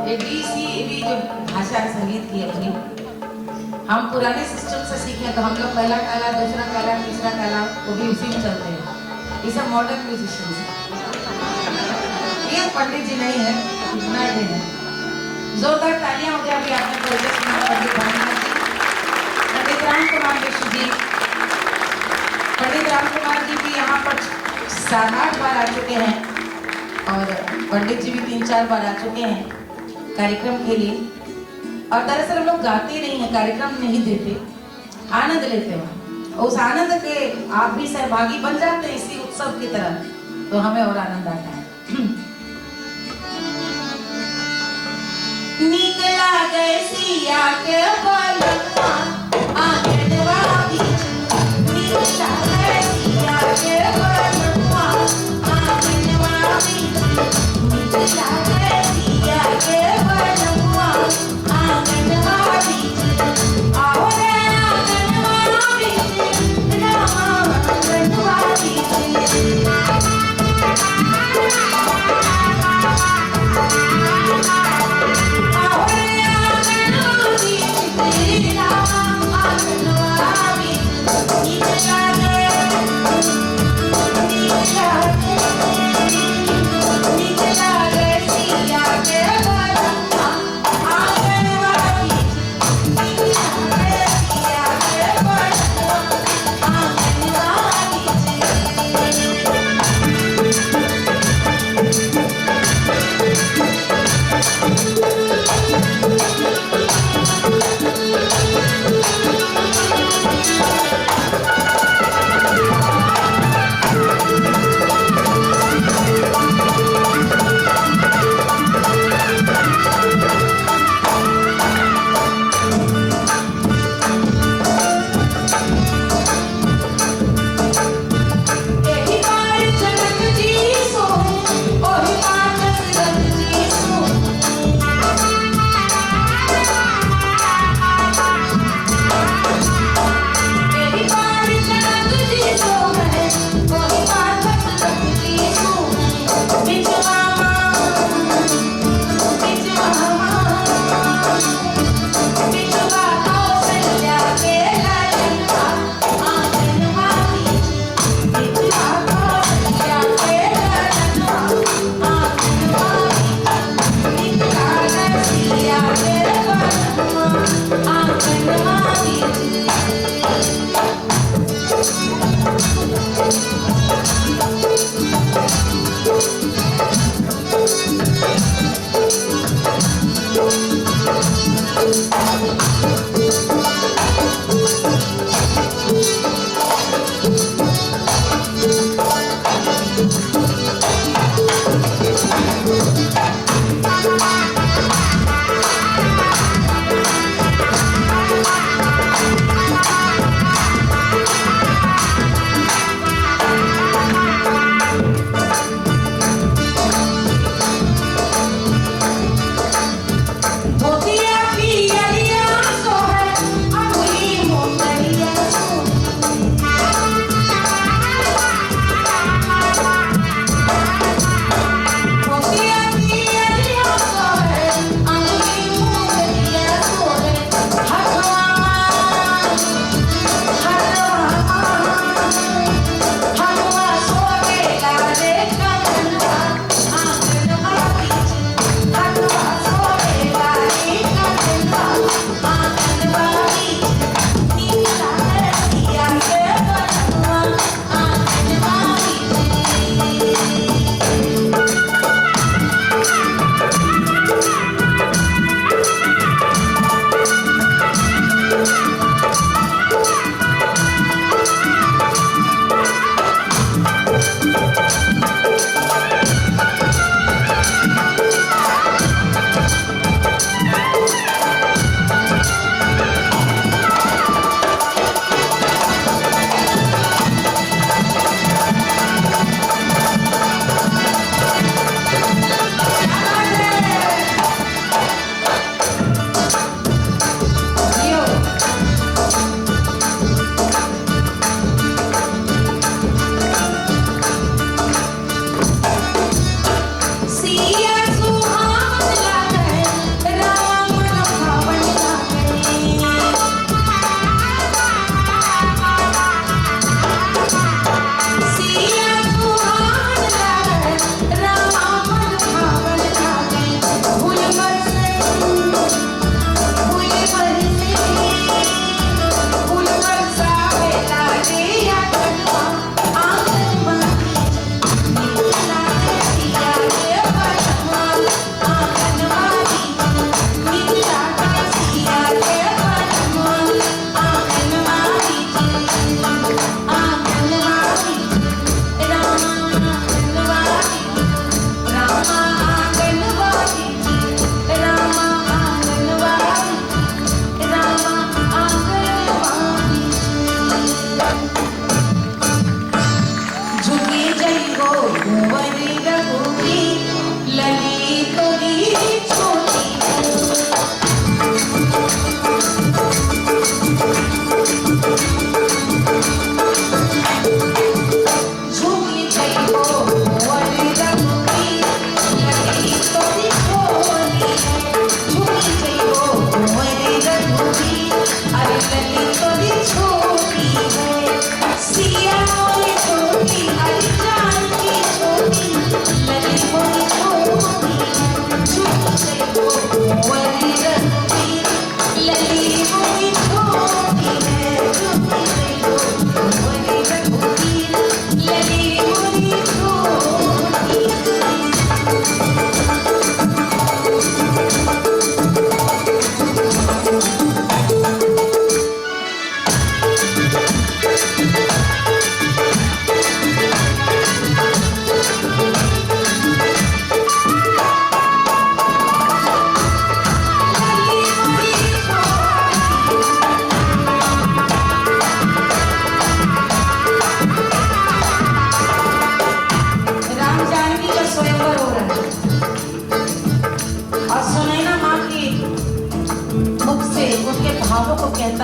ये डीसीबी जो भाषा संगीत की अपनी, हम पुराने सिस्टम से सीखे तो हम लोग पहला काला, दूसरा काला, तीसरा काला, वो भी उसी में चलते हैं। ये सब मॉडर्न म्यूजिशियंस हैं। ये पंडित जी नहीं है, इतना ही है। जोरदार तालियां हो गया अभी आपने परिचय सुना पंडित भानुमति जी, पंडित राम कुमार मिश्र जी। पंडित राम कुमार जी भी यहाँ पर 7-8 बार आ चुके हैं और पंडित जी भी 3-4 बार आ चुके हैं कार्यक्रम के लिए। और दरअसल हम लोग गाते नहीं हैं, कार्यक्रम नहीं देते, आनंद लेते हैं। उस आनंद के आप भी सहभागी बन जाते हैं इसी उत्सव की तरह, तो हमें और आनंद आता है। निकला गए सिया के बलवा आंगनवा बीच, निकला गए सिया के बलवा आंगनवा बीच, निकला गए सिया के बलवा आंगनवा बीच, आओ रे आंगनवा बीच, रामा आंगनवा बीच। आओ रे आंगनवा बीच,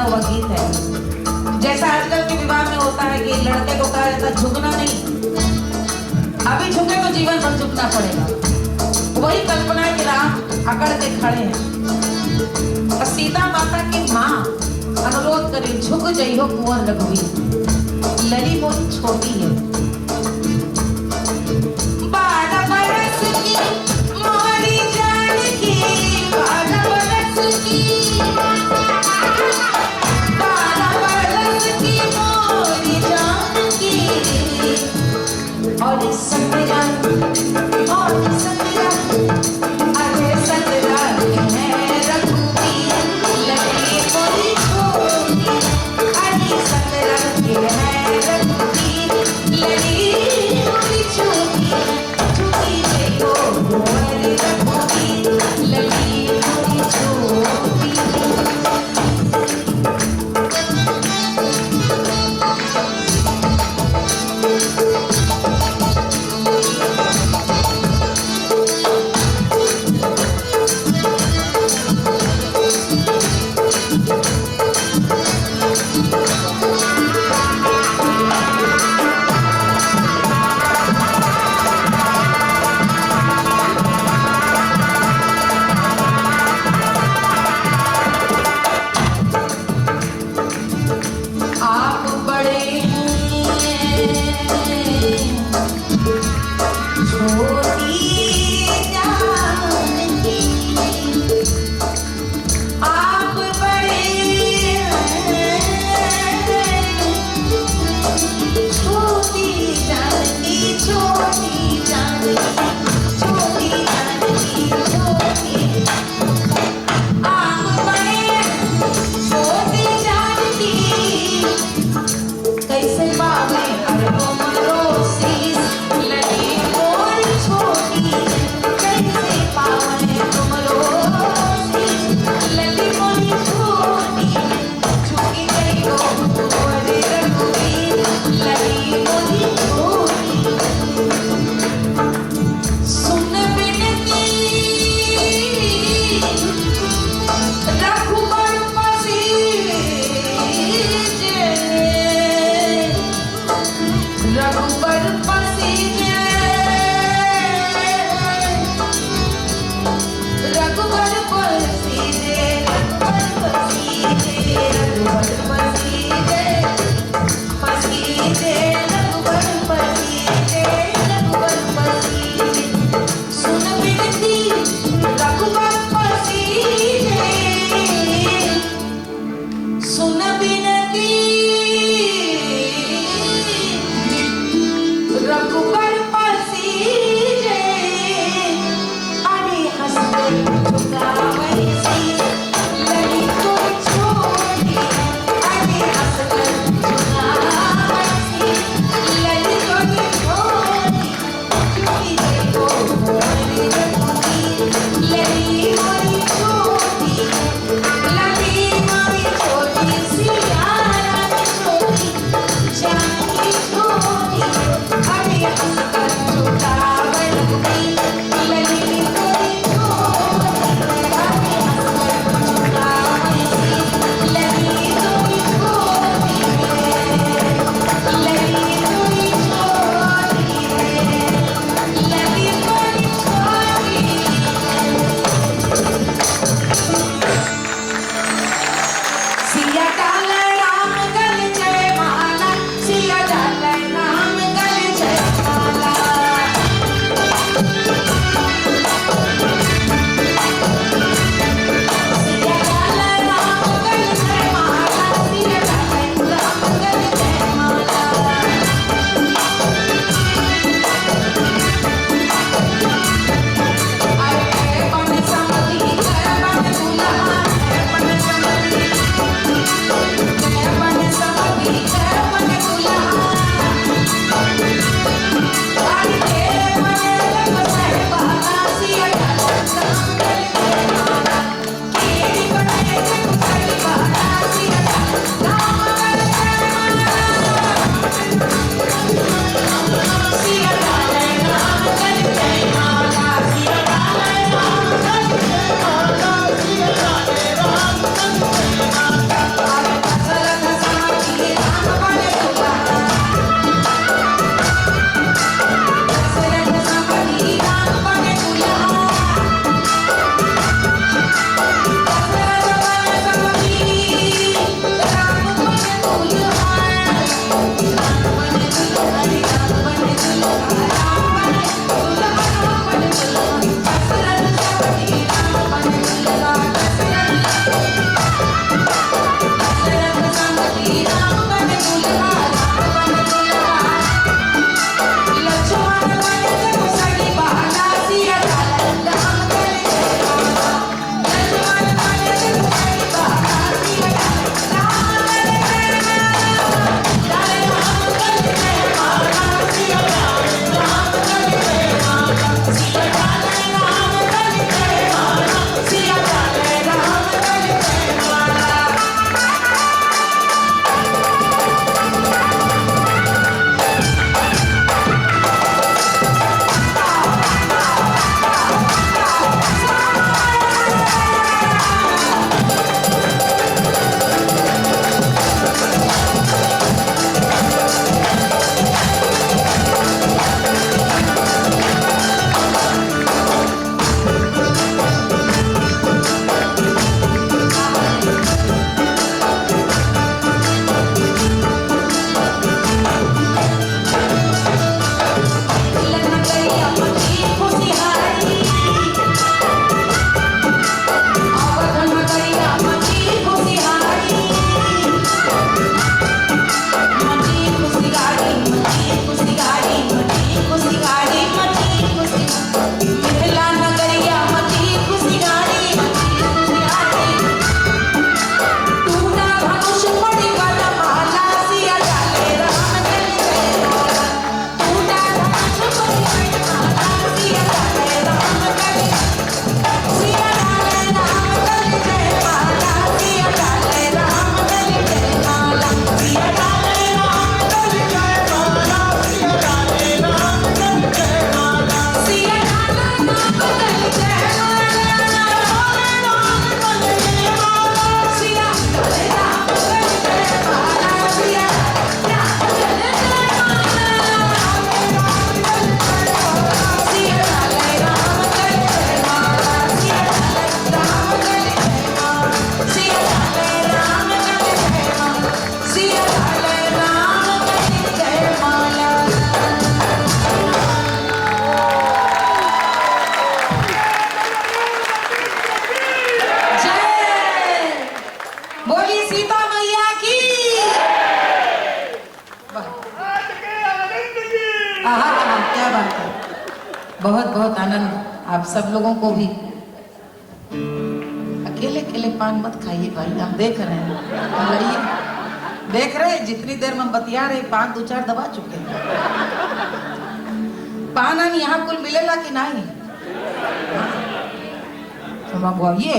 हुआ गीत है। जैसा आजकल के विवाह में होता है कि लड़के को कहा जाता झुकना नहीं, अभी झुके तो जीवन भर झुकना पड़ेगा। वही कल्पना है कि राम अकड़ के खड़े हैं और सीता माता की माँ अनुरोध करे झुक जइहो कुंवर रघुवीर, लली बहुत छोटी है। 12 बरस की मोरी जानकी, 12 बरस की, 12 बरस की मोरी जानकी, और सतरा अरे सतरा है रघुवीर, लली मोरी छोटी, अरे सतरा है रघुवीर, लली बहुत आनंद आप सब लोगों को भी। अकेले अकेले पान मत खाइए भाई, हम देख रहे हैं, हम लड़िए देख रहे हैं, जितनी देर में हम बतिया रहे पान 2-4 दबा चुके हैं। पान यहाँ कुल मिलेला कि नहीं? तो ये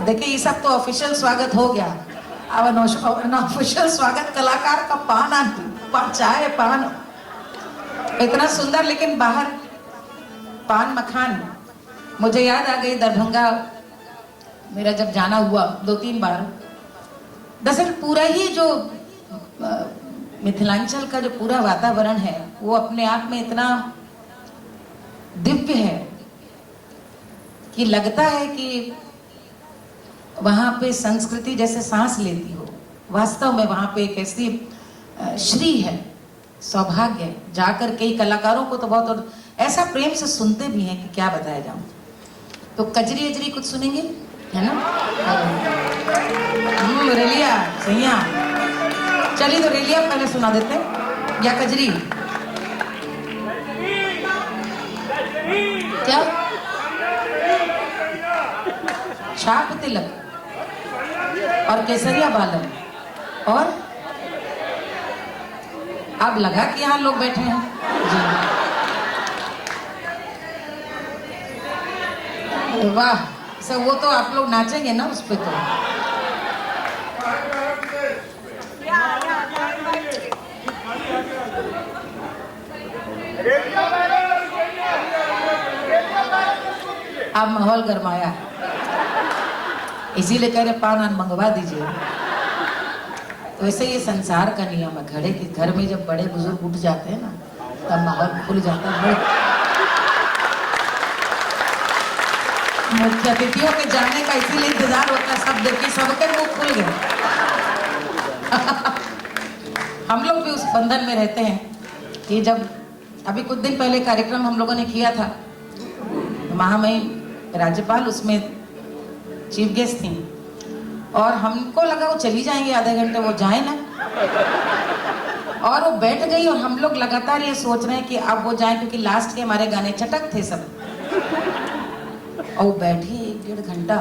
देखिए, ये सब तो ऑफिशियल स्वागत हो गया। अब अनऑफिशियल स्वागत कलाकार का पान चाय पान इतना सुंदर, लेकिन बाहर पान मखान। मुझे याद आ गई दरभंगा मेरा जब जाना हुआ 2-3 बार। दरअसल पूरा ही जो मिथिलांचल का जो पूरा वातावरण है वो अपने आप में इतना दिव्य है कि लगता है कि वहाँ पे संस्कृति जैसे सांस लेती हो। वास्तव में वहाँ पे एक ऐसी श्री है, सौभाग्य है। जाकर कई कलाकारों को तो बहुत ऐसा प्रेम से सुनते भी हैं कि क्या बताया जाऊँ। तो कजरी अजरी कुछ सुनेंगे, है ना? रेलिया सैया, चलिए तो रेलिया पहले सुना देते हैं, या कजरी क्या? छाप तिलक और केसरिया बालम। और अब लगा कि यहाँ लोग बैठे हैं जी। वाह, सब वो तो आप लोग नाचेंगे ना उस पे तो। अब माहौल गरमाया, इसीलिए कह रहे पान मंगवा दीजिए। तो ऐसे ये संसार का नियम है, घड़े के घर में जब बड़े बुजुर्ग उठ जाते हैं ना तब माहौल खुल जाता है। मुख्य अतिथियों के जाने का इसीलिए इंतजार होता है, सब देखिए सबके मुंह खुल गए। हम लोग भी उस बंधन में रहते हैं कि जब अभी कुछ दिन पहले कार्यक्रम हम लोगों ने किया था, महामहिम राज्यपाल उसमें चीफ गेस्ट थी, और हमको लगा वो चली जाएंगे आधे घंटे, वो जाए ना, और वो बैठ गई। और हम लोग लगातार ये सोच रहे हैं कि अब वो जाए, क्योंकि लास्ट के हमारे गाने चटक थे सब, और वो बैठी 1-1.5 घंटा।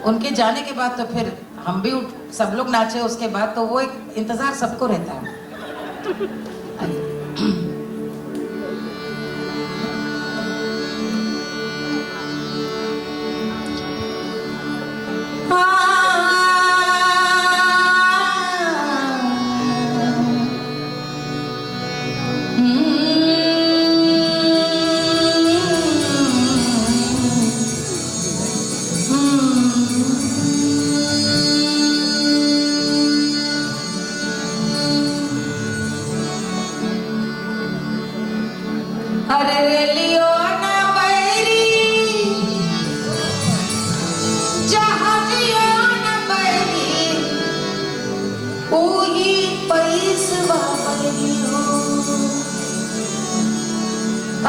उनके जाने के बाद तो फिर हम भी सब लोग नाचे उसके बाद, तो वो एक इंतजार सबको रहता है।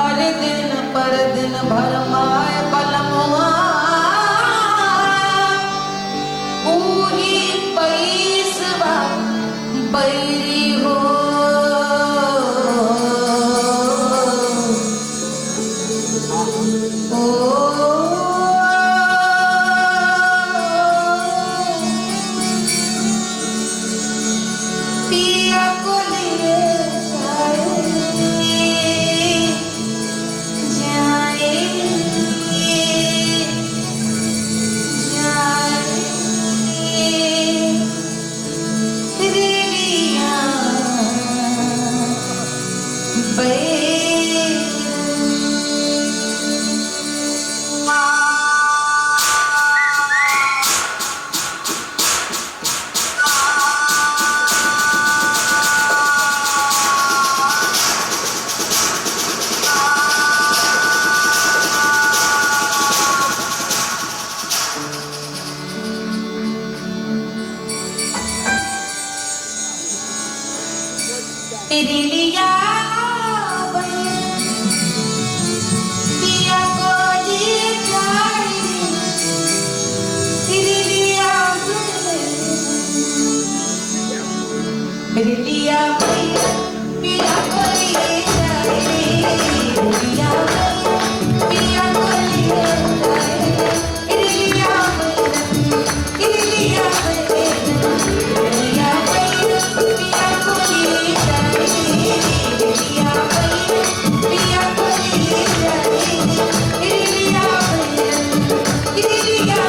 अरे दिन पर दिन भर माए बलमुआ, पूरी पैसवा बैरी हो। पिया को लिए लिया पिया को लिए जाए, लिया पिया को लिए जाए, लिया लिया पिया को लिए जाए, लिया पिया को लिए जाए, लिया लिया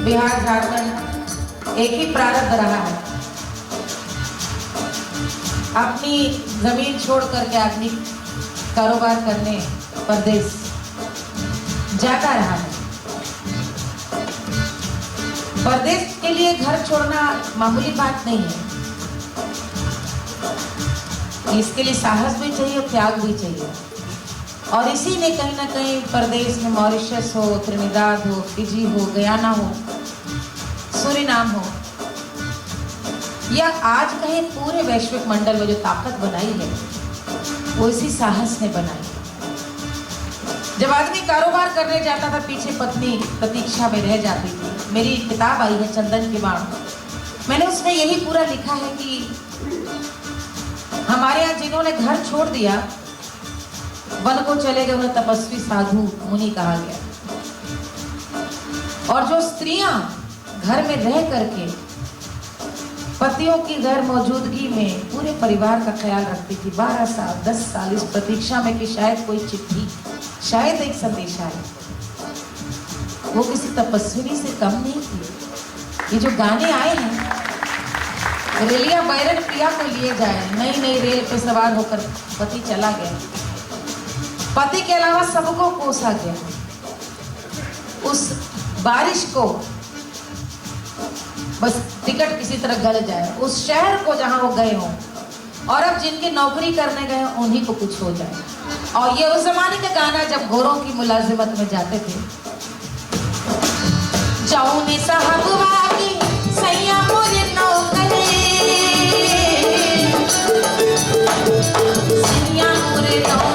बिहार झारखंड एक ही प्रारब्ध रहा है। अपनी जमीन छोड़ करके आदमी कारोबार करने परदेश जाता रहा है। परदेश के लिए घर छोड़ना मामूली बात नहीं है। इसके लिए साहस भी चाहिए और त्याग भी चाहिए। और इसी ने कहीं ना कहीं प्रदेश में मॉरिशस हो, त्रिनिदाद हो, फिजी हो, गयाना हो, सूरीनाम हो, या आज कहीं पूरे वैश्विक मंडल में जो ताकत बनाई है वो इसी साहस ने बनाई। जब आदमी कारोबार करने जाता था पीछे पत्नी प्रतीक्षा में रह जाती थी। मेरी किताब आई है चंदन की बाण, मैंने उसमें यही पूरा लिखा है कि हमारे यहाँ जिन्होंने घर छोड़ दिया, वन को चले गए, उन्हें तपस्वी साधु मुनि कहा गया। और जो स्त्रियां घर में रह करके पतियों की गैर मौजूदगी में पूरे परिवार का ख्याल रखती थी, 12 साल 10 साल इस प्रतीक्षा में कि शायद कोई चिट्ठी, शायद एक संदेश आए, वो किसी तपस्विनी से कम नहीं थी। ये जो गाने आए हैं, रेलिया बैरन प्रिया को लिए जाए, नई नई रेल पे सवार होकर पति चला गया, पति के अलावा सबको कोसा गया। उस बारिश को बस टिकट किसी तरह गल जाए, उस शहर को जहां वो गए हों, और अब जिनकी नौकरी करने गए हों उन्हीं को कुछ हो जाए। और ये उस जमाने का गाना जब गोरों की मुलाजिमत में जाते थे, जाऊने साहब वाकी सैया मुझे नौकरी, सैया मुझे नौकरी